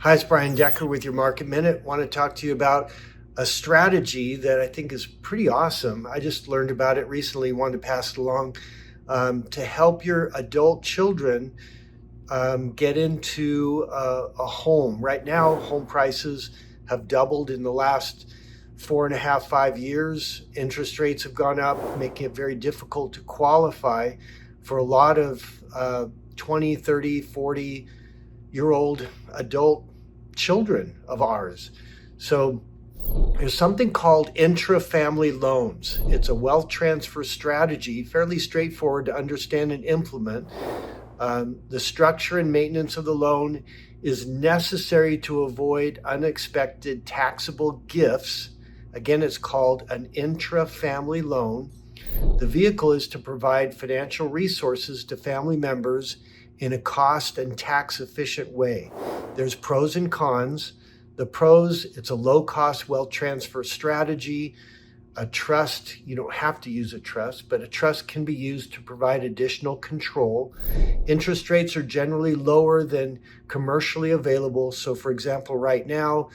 Hi, it's Brian Decker with your Market Minute. Want to talk to you about a strategy that I think is pretty awesome. I just learned about it recently, wanted to pass it along to help your adult children get into a home. Right now, home prices have doubled in the last 4.5, 5 years. Interest rates have gone up, making it very difficult to qualify for a lot of 20, 30, 40-year-old adult children of ours. So there's something called intra-family loans. It's a wealth transfer strategy, fairly straightforward to understand and implement. The structure and maintenance of the loan is necessary to avoid unexpected taxable gifts. Again, it's called an intra-family loan. The vehicle is to provide financial resources to family members in a cost and tax efficient way. There's pros and cons. The pros, it's a low-cost wealth transfer strategy. A trust, you don't have to use a trust, but a trust can be used to provide additional control. Interest rates are generally lower than commercially available. So for example, right now,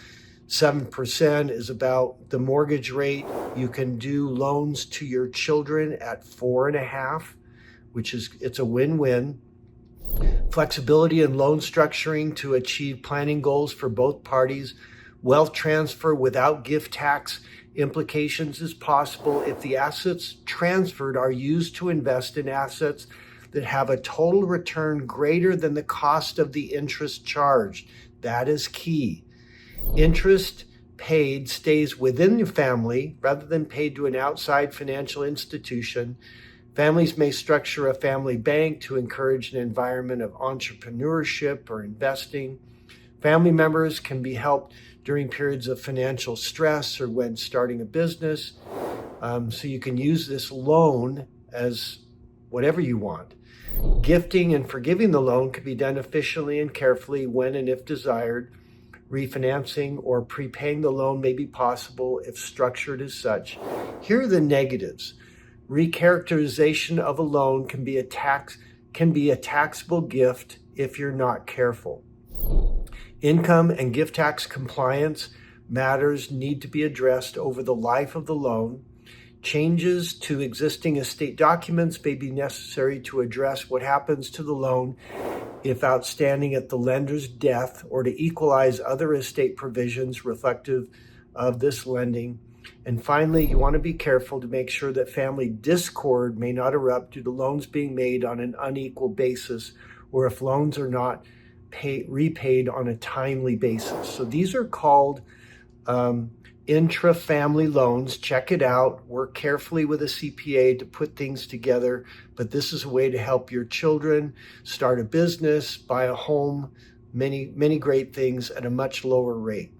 7% is about the mortgage rate. You can do loans to your children at 4.5%, it's a win-win. Flexibility in loan structuring to achieve planning goals for both parties. Wealth transfer without gift tax implications is possible if the assets transferred are used to invest in assets that have a total return greater than the cost of the interest charged. That is key. Interest paid stays within the family rather than paid to an outside financial institution. Families may structure a family bank to encourage an environment of entrepreneurship or investing. Family members can be helped during periods of financial stress or when starting a business. So you can use this loan as whatever you want. Gifting and forgiving the loan can be done efficiently and carefully when and if desired. Refinancing or prepaying the loan may be possible if structured as such. Here are the negatives. Recharacterization of a loan can be a taxable gift if you're not careful. Income and gift tax compliance matters need to be addressed over the life of the loan. Changes to existing estate documents may be necessary to address what happens to the loan if outstanding at the lender's death, or to equalize other estate provisions reflective of this lending. And finally, you want to be careful to make sure that family discord may not erupt due to loans being made on an unequal basis, or if loans are not repaid on a timely basis. So these are called intra-family loans. Check it out. Work carefully with a CPA to put things together. But this is a way to help your children start a business, buy a home, many great things at a much lower rate.